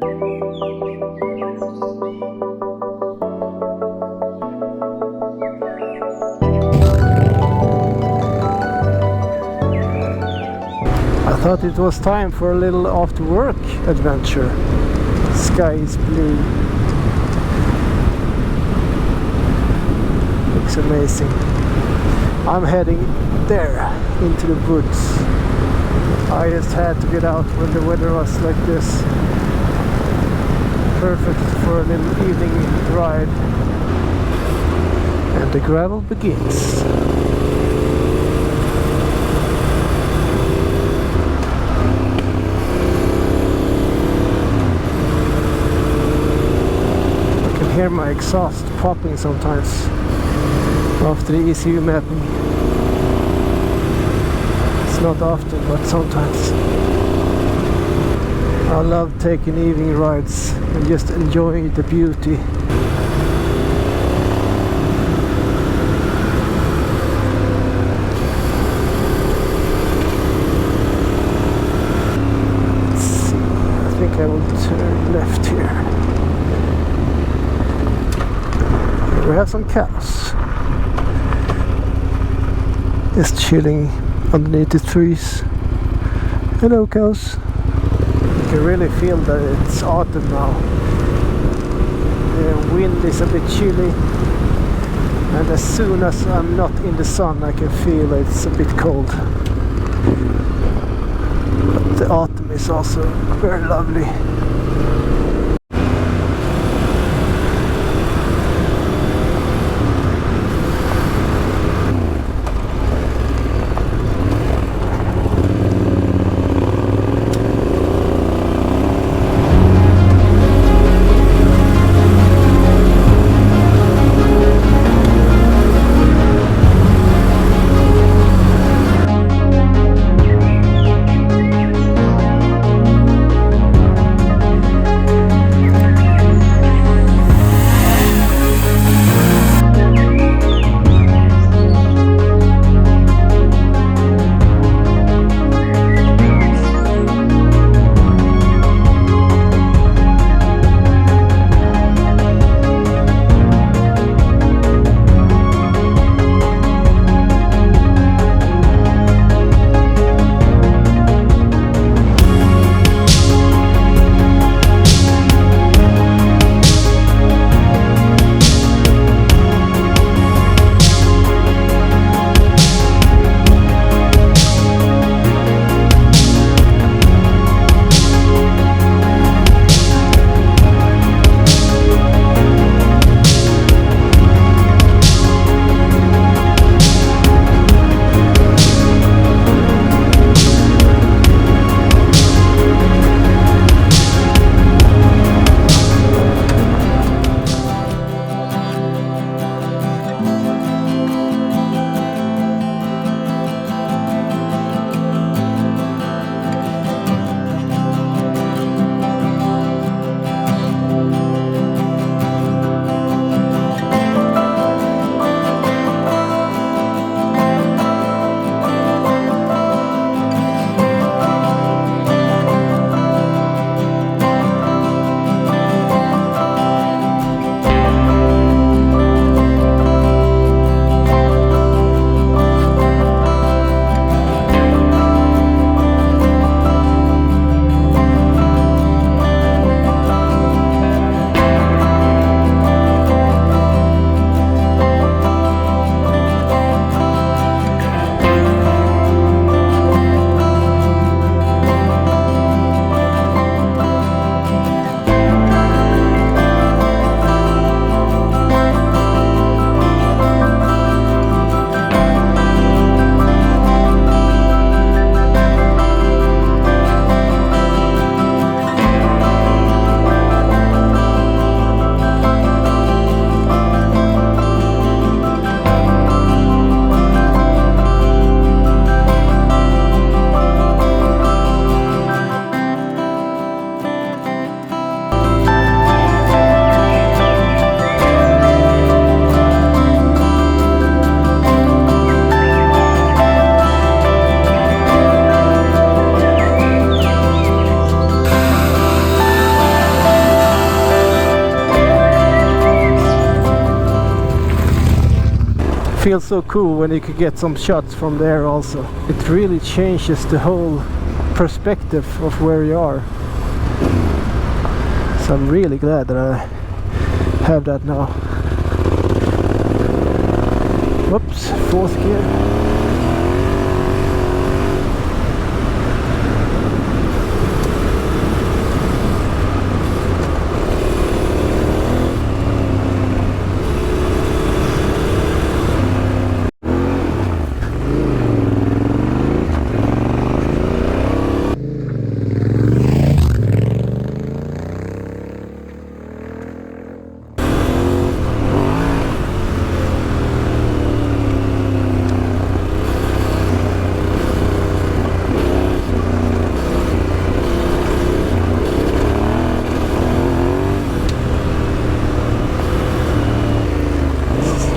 I thought it was time for a little after work adventure. Sky is blue. Looks amazing. I'm heading there into the woods. I just had to get out when the weather was like this. Perfect for a little evening ride. And the gravel begins. I can hear my exhaust popping sometimes after the ECU mapping. It's not often, but sometimes. I love taking evening rides and just enjoying the beauty. Let's see, I think I will turn left here. Here we have some cows. Just chilling underneath the trees. Hello cows. You can really feel that it's autumn now. The wind is a bit chilly, and as soon as I'm not in the sun I can feel it's a bit cold. But the autumn is also very lovely. feels so cool when you could get some shots from there also. It really changes the whole perspective of where you are. So I'm really glad that I have that now. Whoops, fourth gear.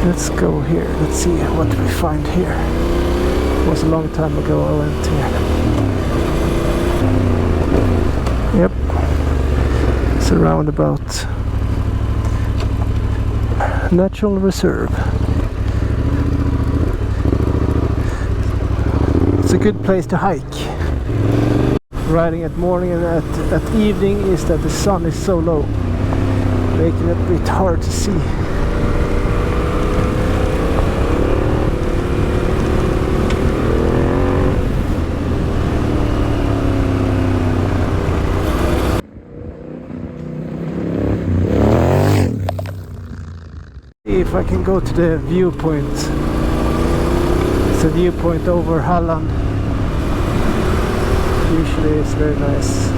Let's go here. Let's see what we find here. It was a long time ago I went here. Yep. It's a roundabout. Natural reserve. It's a good place to hike. Riding at morning and at evening is that the sun is so low, making it a bit hard to see. If I can go to the viewpoint. It's a viewpoint over Halland. Usually it's very nice.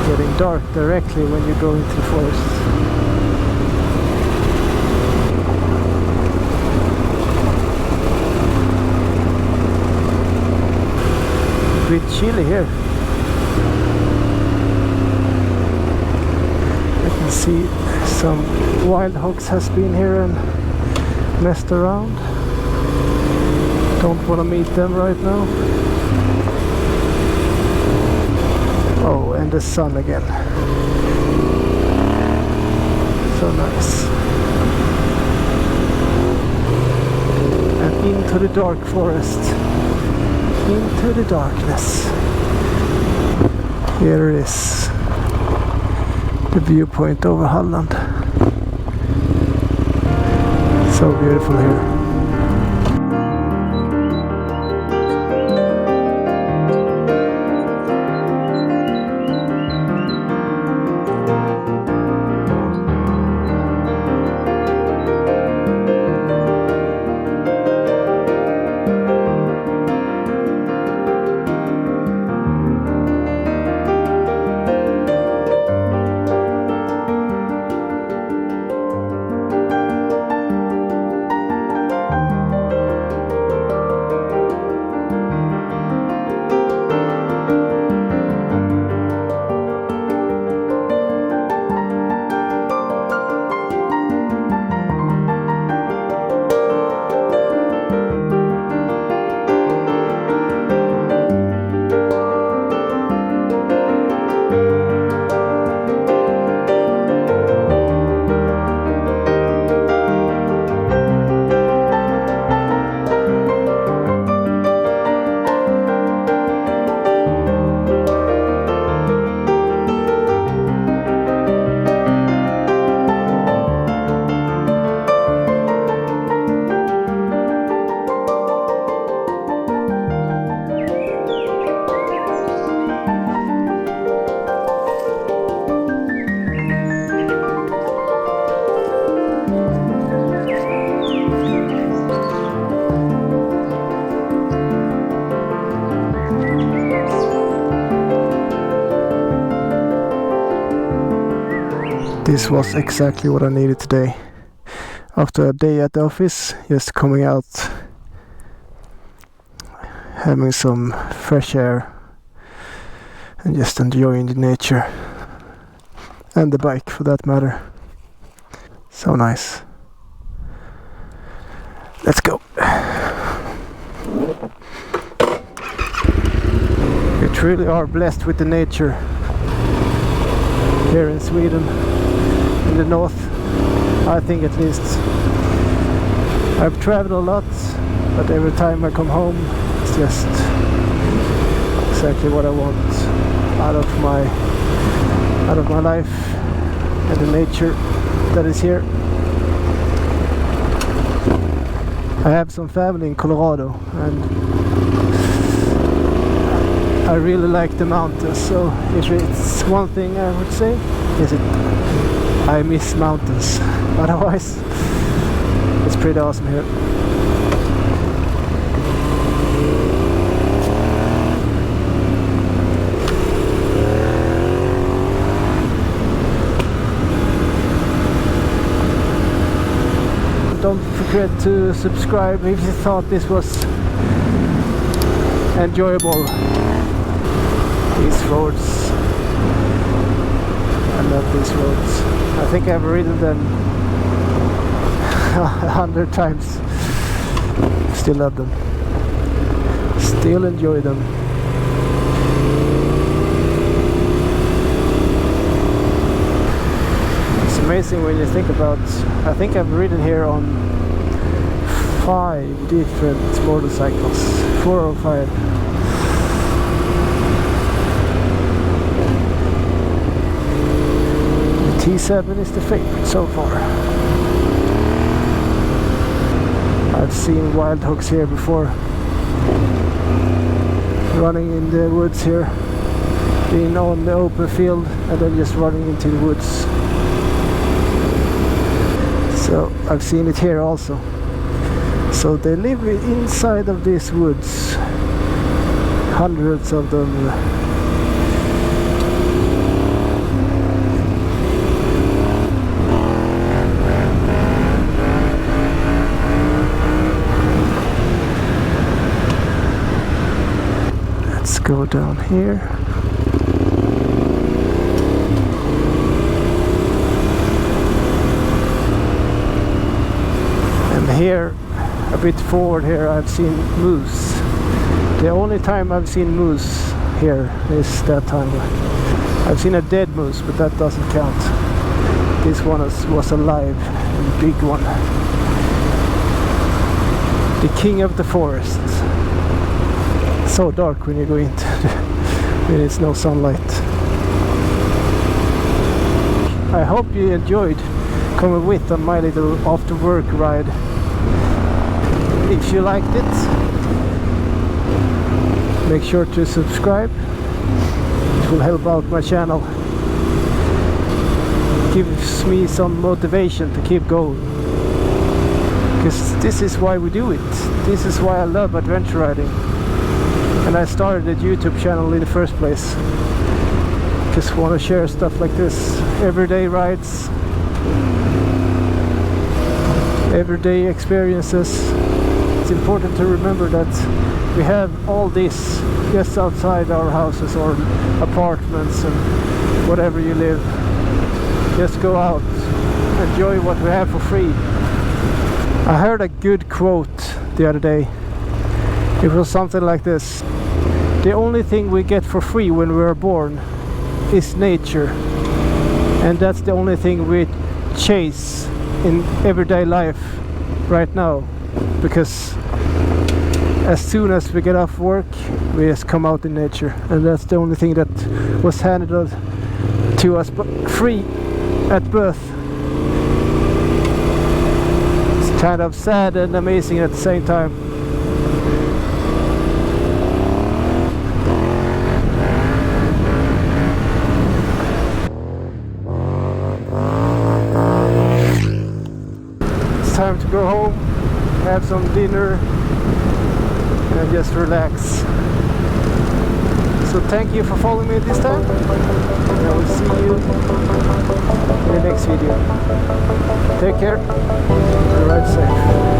Getting dark directly when you go into the forest. A bit chilly here. See some wild hogs has been here and messed around. Don't want to meet them right now. Oh, and the sun again. So nice. And into the dark forest. Into the darkness. Here it is. The viewpoint over Halland. So beautiful here. This was exactly what I needed today. After a day at the office, just coming out, having some fresh air and just enjoying the nature and the bike for that matter. So nice. Let's go. We truly are blessed with the nature here in Sweden. in the north, I think at least. I've traveled a lot, but every time I come home it's just exactly what I want out of my life and the nature that is here. I have some family in Colorado and I really like the mountains, so if it's one thing I would say is I miss mountains. Otherwise it's pretty awesome here. Don't forget to subscribe if you thought this was enjoyable. These roads, I love these roads. I think I've ridden them 100 times. Still love them. Still enjoy them. It's amazing when you think about, I think I've ridden here on 5 different motorcycles, 4 or 5. T7 is the favorite so far. I've seen wild hogs here before, running in the woods here, being on the open field and then just running into the woods. So I've seen it here also. So they live inside of these woods, hundreds of them. Go down here. And here, a bit forward here, I've seen moose. The only time I've seen moose here is that time. I've seen a dead moose, but that doesn't count. This one was alive, a big one. The king of the forest. So dark when you go into when it's no sunlight. I hope you enjoyed coming with on my little after work ride. If you liked it, make sure to subscribe. It will help out my channel. Gives me some motivation to keep going. Because this is why we do it. This is why I love adventure riding. And I started a YouTube channel in the first place. Just want to share stuff like this. Everyday rides. Everyday experiences. It's important to remember that we have all this just outside our houses or apartments and whatever you live. Just go out. Enjoy what we have for free. I heard a good quote the other day. It was something like this: the only thing we get for free when we are born is nature, and that's the only thing we chase in everyday life right now, because as soon as we get off work we just come out in nature, and that's the only thing that was handed to us free at birth. It's kind of sad and amazing at the same time. Time to go home, have some dinner and just relax. So thank you for following me this time, and I will see you in the next video. Take care and ride safe.